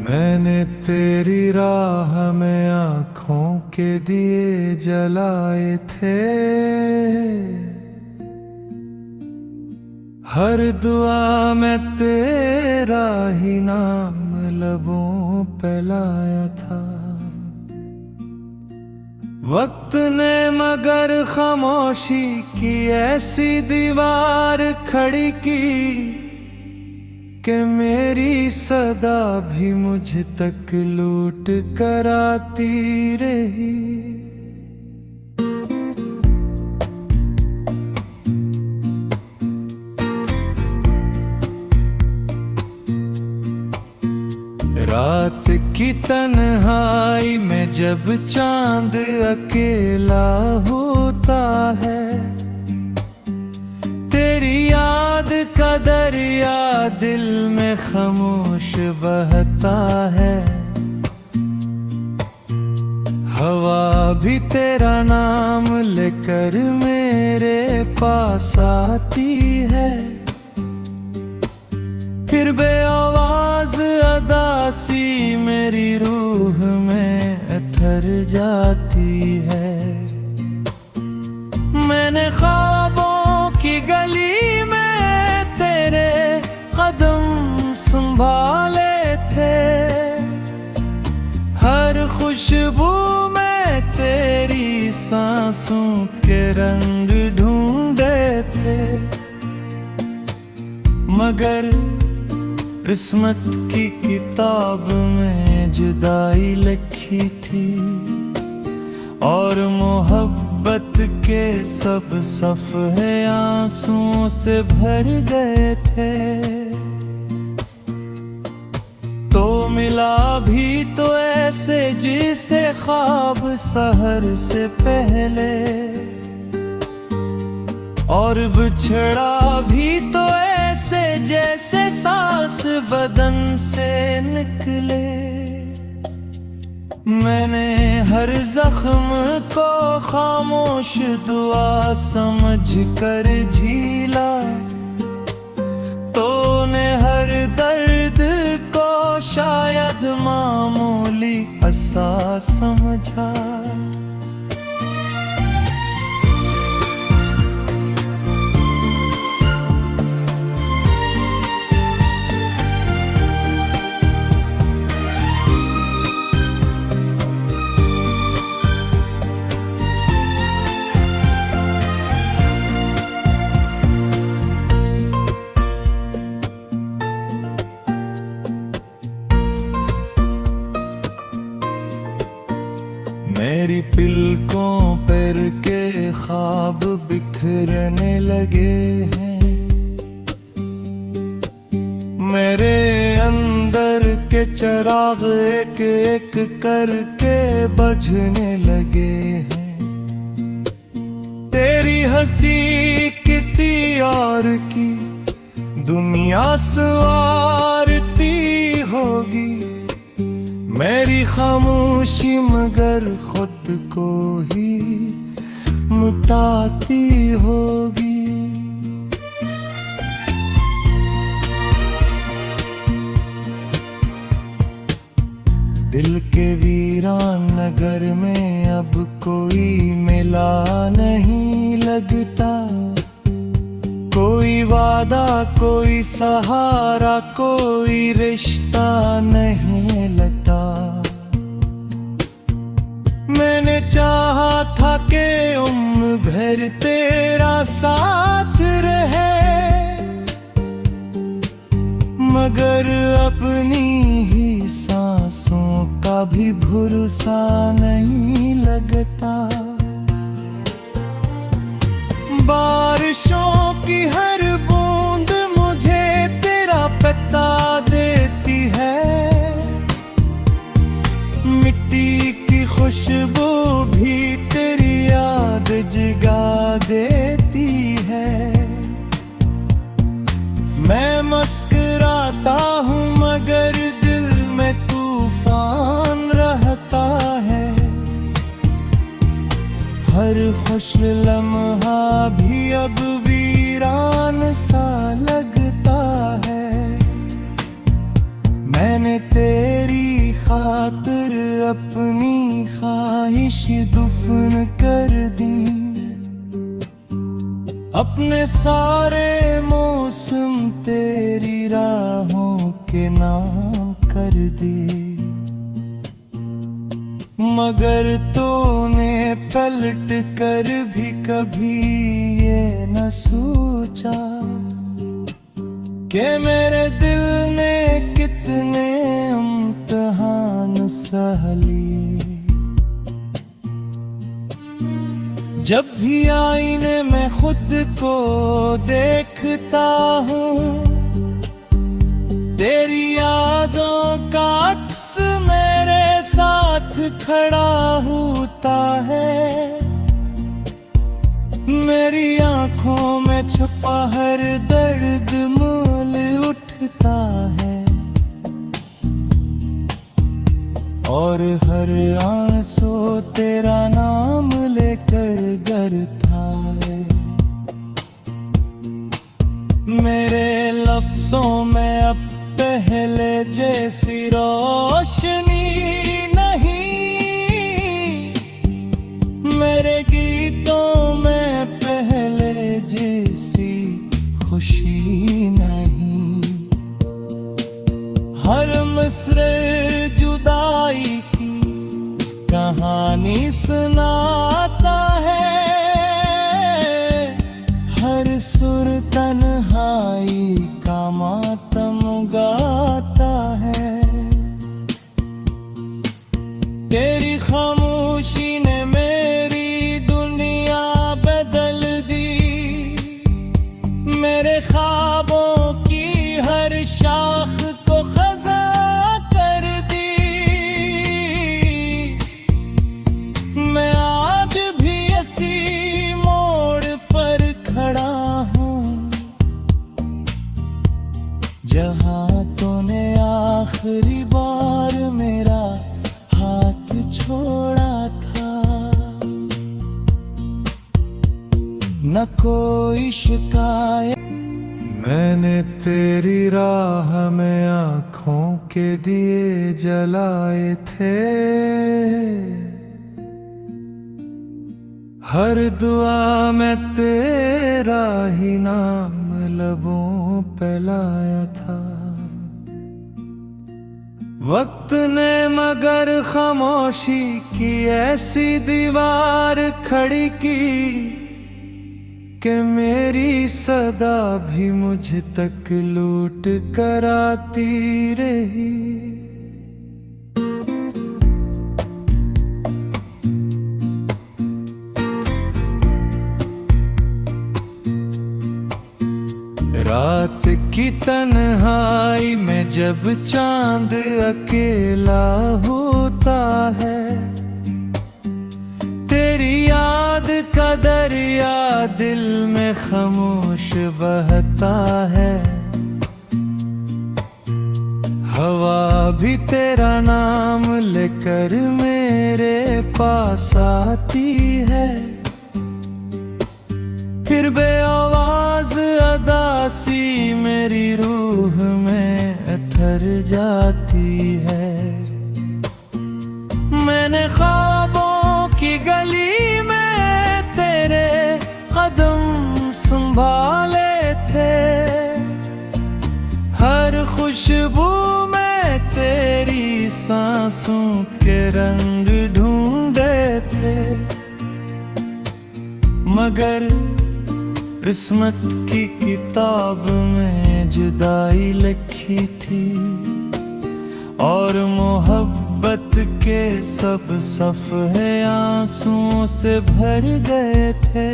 मैंने तेरी राह में आँखों के दिए जलाए थे। हर दुआ में तेरा ही नाम लबों पे लाया था। वक्त ने मगर खामोशी की ऐसी दीवार खड़ी की कि मेरी सदा भी मुझ तक लूट कर आती रही। रात की तन्हाई में जब चांद अकेला होता है, तेरी याद का दरिया दिल में खामोश बहता है। हवा भी तेरा नाम लेकर मेरे पास आती है, फिर बेआवाज अदासी मेरी रूह में अथर जाती है। मैंने ख्वाबों की गली में तेरे कदम संभाले थे, हर खुशबू में तेरी सांसों के रंग ढूंढे थे। मगर किस्मत की किताब में जुदाई लिखी थी, और मोहब्बत के सब सफ़े आंसुओं से भर गए थे। तो मिला भी तो ऐसे जिसे ख्वाब सहर से पहले, और बिछड़ा भी तो ऐसे जैसे सांस बदन से निकले। मैंने हर जख्म को खामोश दुआ समझ कर झीला, तूने हर दर्द को शायद मामूली असा समझा। मेरी पलकों पर के ख्वाब बिखरने लगे हैं, मेरे अंदर के चिराग एक एक करके बुझने लगे हैं। तेरी हंसी किसी और की दुनिया सवारती होगी, मेरी खामोशी मगर खुद को ही मिटाती होगी। दिल के वीरान नगर में अब कोई मिला नहीं लगता, कोई वादा कोई सहारा कोई रिश्ता नहीं लगता। मैंने चाहा था कि उम्र भर तेरा साथ रहे, मगर अपनी ही सांसों का भी भरोसा नहीं लगता। बारिशों की हर बूंद मुझे तेरा पता देती है, मिट्टी की खुशबू भी तेरी याद जगा देती है। मैं मुस्कुराता हूँ मगर दिल में तूफान रहता है, हर खुश लम्हा भी अब वीरान सा लगता है। मैंने तेरी खातिर अपनी ख्वाहिश दुफन कर दी। अपने सारे मौसम तेरी राहों के नाम कर दिए। मगर तूने पलट कर भी कभी ये न सोचा कि मेरे दिल ने कितने इम्तिहान सह लिए। जब भी आईने में खुद को देखता हूँ, तेरी यादों का अक्स मेरे साथ खड़ा होता है। मेरी आंखों में छुपा हर दर्द मोल उठता है, और हर आंसू तेरा नाम लेकर गरता है। मेरे लफ्जों में अब पहले जैसी रोशनी नहीं, मेरे गीतों में पहले जैसी खुशी नहीं। हर मिसरे जुदाई की कहानी सुनाता है, हर सुर तन्हाई का मातम गाता है। तेरी खामोशी ने मेरी दुनिया बदल दी। मेरे ख्वाबों की हर शाख को खज़ा कर दी। मैं आज भी इसी मोड़ पर खड़ा हूँ, जहाँ तूने आखिरी बार मेरा हाथ छोड़ा था। न कोई शिकायत। मैंने तेरी राह में आँखों के दिए जलाए थे, हर दुआ में तेरा ही नाम लबों पे लाया था। वक्त ने मगर खामोशी की ऐसी दीवार खड़ी की कि मेरी सदा भी मुझ तक लूट कर आती रही। रात की तन्हाई में जब चांद अकेला होता है, तेरी याद का दरिया दिल में खामोश बहता है। हवा भी तेरा नाम लेकर मेरे पास आती है, फिर बेआवाज अदासी मेरी रूह में अथर जाती है। मैंने ख्वाबों की गली में तेरे कदम संभाले थे, हर खुशबू में तेरी सांसों के रंग ढूंढे थे। मगर किस्मत की किताब में जुदाई लिखी थी, और मोहब्बत के सब सफ़े आंसुओं से भर गए थे।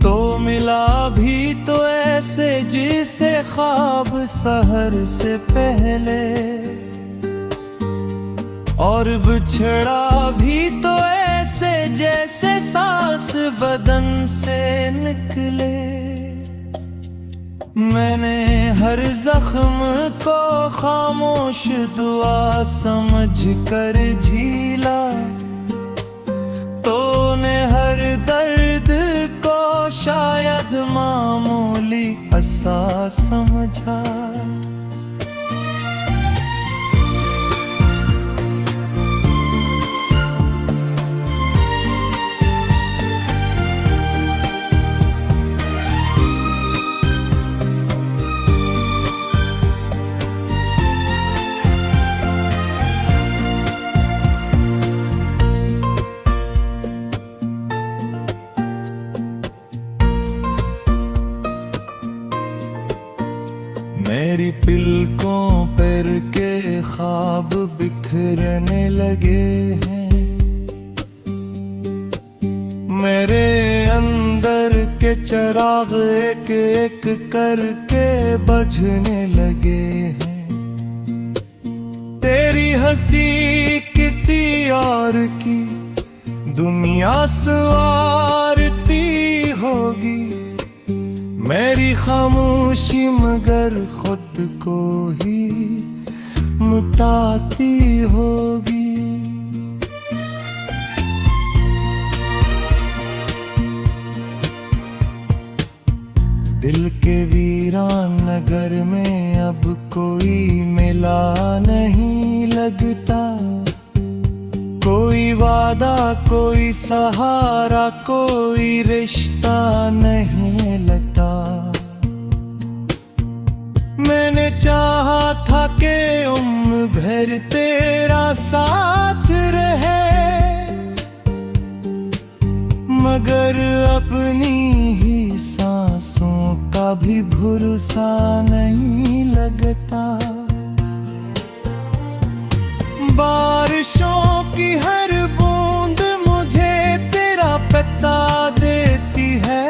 तो मिला भी तो ऐसे जिसे ख्वाब सहर से पहले, और बिछड़ा भी तो ऐसे जैसे सांस बदन से निकले। मैंने हर जख्म को खामोश दुआ समझ कर झीला, तूने हर दर्द को शायद मामूली असा समझा। मेरी पलकों पर के ख्वाब बिखरने लगे हैं। मेरे अंदर के चिराग एक एक करके बुझने लगे हैं। तेरी हंसी किसी और की दुनिया सवारती होगी, मेरी खामोशी मगर खुद को ही मिटाती होगी। दिल के वीरान नगर में अब कोई मेला नहीं लगता, कोई वादा कोई सहारा कोई रिश्ता नहीं लगता। मैंने चाहा था कि उम्र भर तेरा साथ रहे, मगर अपनी ही सांसों का भी भरोसा नहीं लगता। बारिशों की हर बूंद मुझे तेरा पता देती है,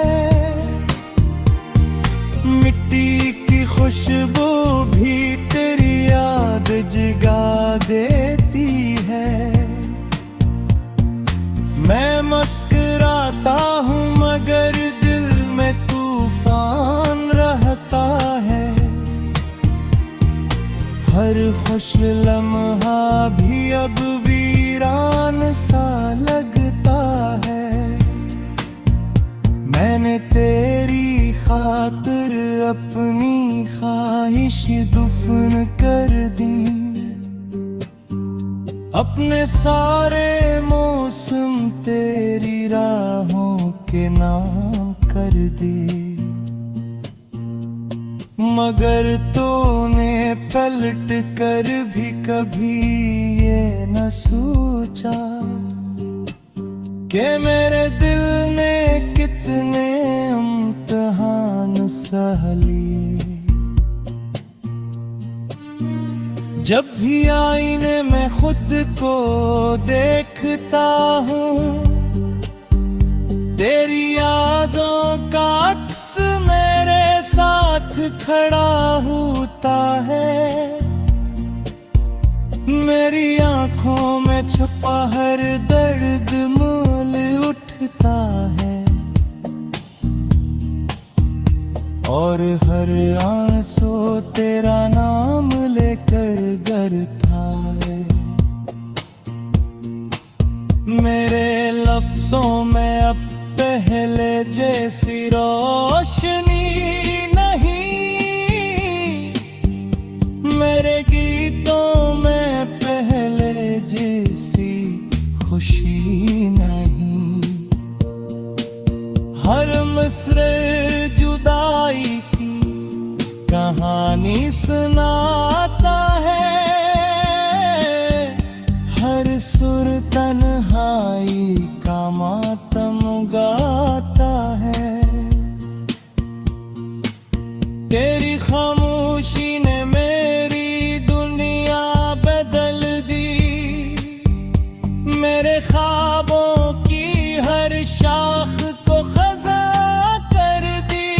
मिट्टी की खुशबू भी तेरी याद जगा देती है। मैं मुस्कुराता हूँ मगर दिल में तूफान रहता है, हर खुश लम्हा भी अब वीरान सा लगता है। मैंने तेरी खातिर अपनी ख्वाहिश दफन कर दी, अपने सारे मौसम तेरी राहों के नाम कर दिए। मगर तूने पलट कर भी कभी ये न सोचा कि मेरे दिल ने कितने इम्तिहान सह लिए। जब भी आईने में खुद को देखता हूँ, तेरी यादों का अक्स मेरे साथ खड़ा होता है। मेरी आंखों में छुपा हर दर्द मोल उठता है, और हर आंसू तेरा नाम लेकर गरता है। मेरे लफ्जों में अब पहले जैसी रोशनी नहीं, मेरे गीतों में पहले जैसी खुशी नहीं। हर मिसरे जुदाई की कहानी सुनाता है, हर सुर तन्हाई का मातम गाता है। तेरी खामोशी ने मेरी दुनिया बदल दी, मेरे ख्वाबों की हर शाख को खजा कर दी।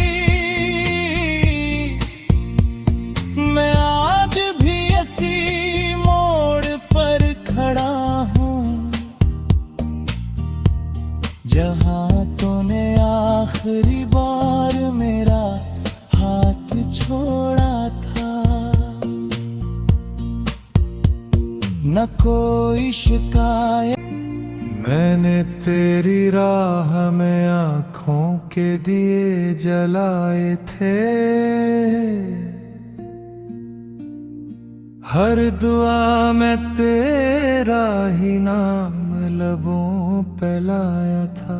मैं आज भी इसी मोड़ पर खड़ा हूँ जहाँ तूने आखिरी बार मेरा हाथ छोड़ा था। न कोई शिकायत, मैंने तेरी राह में आँखों के दिए जलाए थे, हर दुआ में तेरा ही नाम लबों पे लाया था।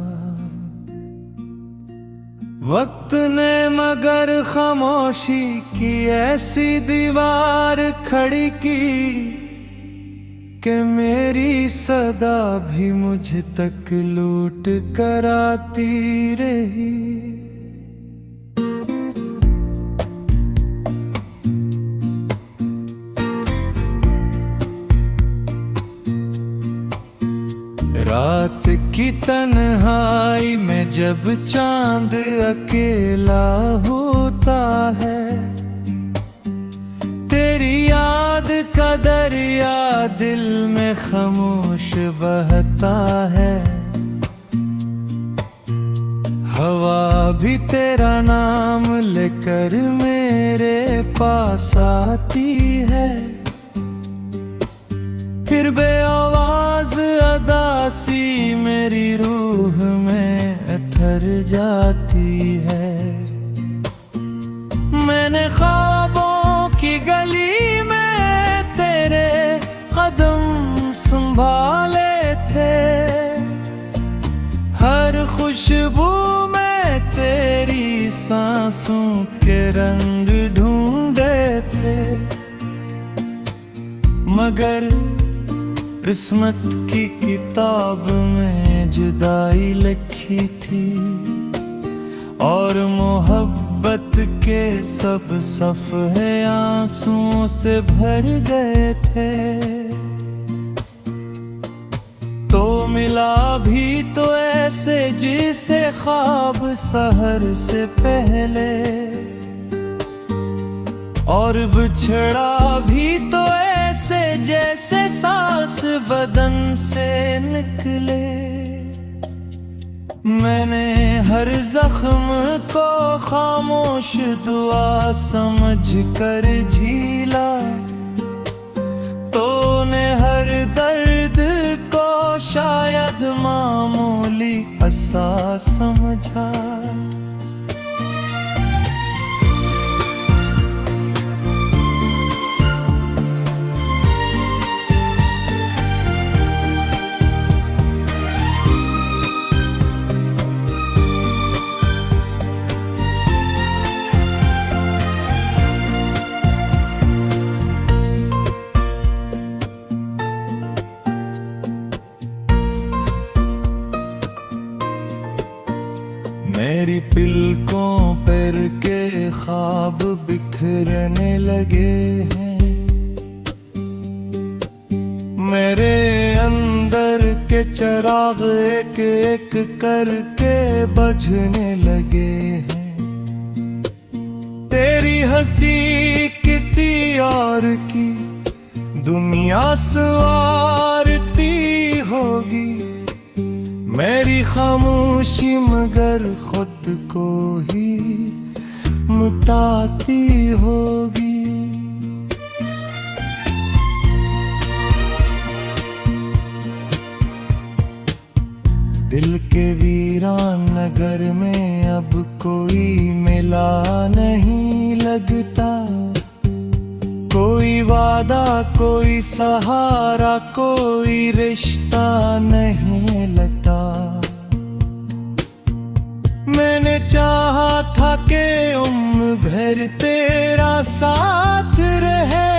वक्त ने मगर खामोशी की ऐसी दीवार खड़ी की कि मेरी सदा भी मुझ तक लूट कर आती रही। तन्हाई में जब चांद अकेला होता है, तेरी याद का दरिया दिल में खामोश बहता है। हवा भी तेरा नाम लेकर मेरे पास आती है, फिर बेआवाज अदासी मेरी रूह में ठहर जाती है। मैंने ख्वाबों की गली में तेरे कदम संभाले थे, हर खुशबू में तेरी सांसों के रंग ढूंढे थे। मगर किस्मत की किताब में जुदाई लिखी थी, और मोहब्बत के सब सफ़े आंसुओं से भर गए थे। तो मिला भी तो ऐसे जिसे ख्वाब सहर से पहले, और बिछड़ा भी तो ऐसे जैसे सांस बदन से निकले। मैंने हर जख्म को खामोश दुआ समझ कर झीला, तूने हर दर्द को शायद मामूली असा समझा। मेरी पलकों पर के ख्वाब बिखरने लगे हैं, मेरे अंदर के चिराग एक एक करके बुझने लगे हैं। तेरी हंसी किसी और की दुनिया संवारती होगी, मेरी खामोशी मगर खुद को ही मिटाती होगी। दिल के वीरान नगर में अब कोई मिला नहीं लगता, कोई वादा कोई सहारा कोई रिश्ता नहीं लगता। मैंने चाहा था कि उम्र भर तेरा साथ रहे,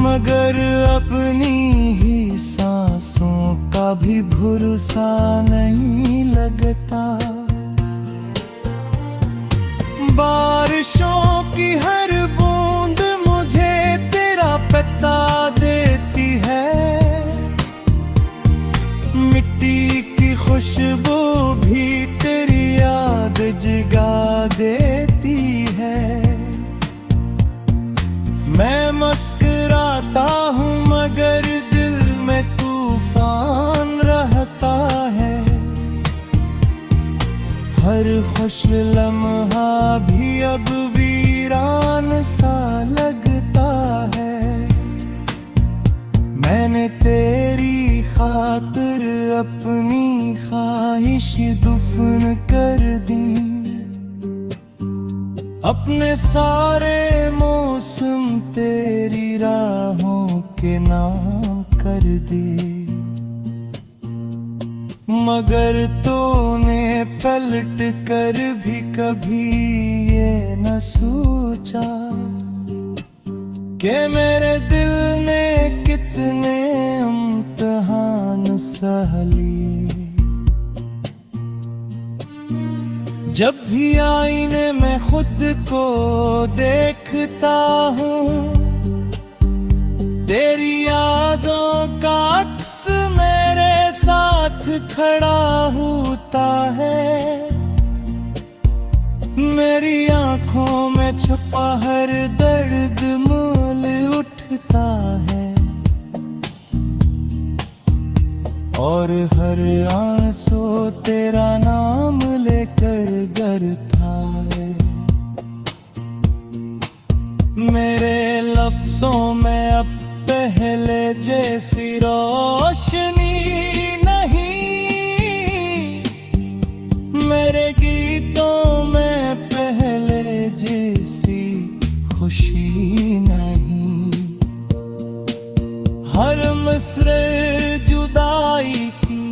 मगर अपनी ही सांसों का भी भरोसा नहीं लगता। बारिशों की हर बूंद मुझे तेरा पता देती है, मिट्टी की खुशबू भी तेरी याद जगा देती है। मैं मुस्कुराता हूँ मगर दिल में तूफान रहता है, हर खुश लम्हा भी अब वीरान सा लगता है। मैंने तेरी खातिर अपनी ख्वाहिश दुफन कर दी, अपने सारे मौसम तेरी राहों के नाम कर दिए। मगर तूने पलट कर भी कभी ये न सोचा कि मेरे दिल ने कितने इम्तिहान सह लिए। जब भी आईने में खुद को देखता हूँ, तेरी यादों का अक्स मेरे खड़ा होता है, मेरी आंखों में छुपा हर दर्द मोल उठता है, और हर आंसू तेरा नाम लेकर गरता है। मेरे लफ्जों में अब पहले जैसी रोशनी नहीं, मेरे गीतों में पहले जैसी खुशी नहीं। हर मिसरे जुदाई की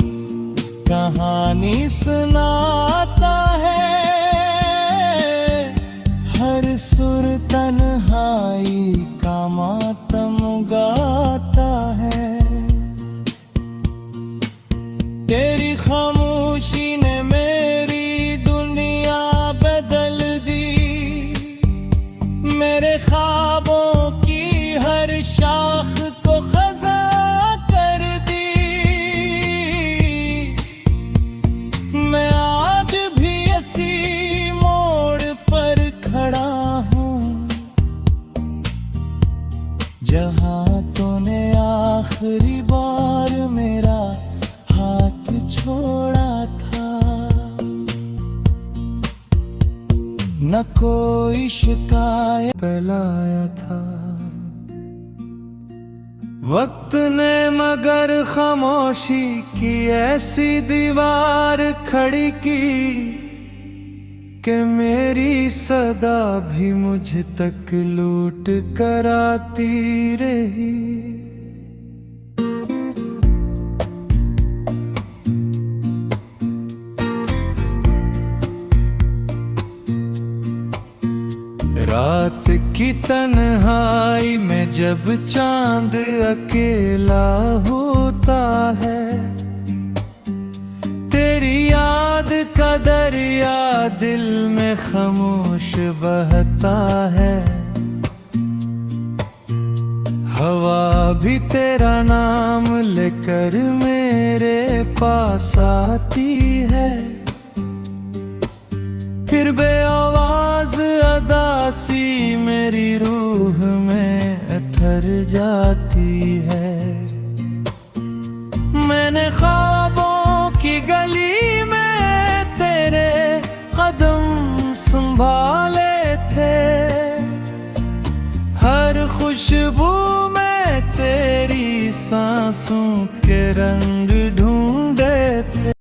कहानी सुनाता है, हर सुर तन्हाई का मातम गाता है। तेरी खामोशी ने मेरी दुनिया बदल दी, मेरे ख्वाबों की हर शाख को खज़ा कर दी। मैं आज भी इसी मोड़ पर खड़ा हूँ, जहाँ तूने आखिरी बार मेरा हाथ छोड़ा था। न कोई शिकायत फैलाया था वक्त ने, मगर खामोशी की ऐसी दीवार खड़ी की कि मेरी सदा भी मुझ तक लूट कर आती रही। रात की तन्हाई में जब चांद अकेला होता है, तेरी याद का दरिया दिल में खामोश बहता है। हवा भी तेरा नाम लेकर मेरे पास आती है, फिर बेआवाज अदासी मेरी रूह में अथर जाती है। मैंने ख्वाबों की गली में तेरे कदम संभाले थे, हर खुशबू में तेरी सांसों के रंग ढूंढे थे।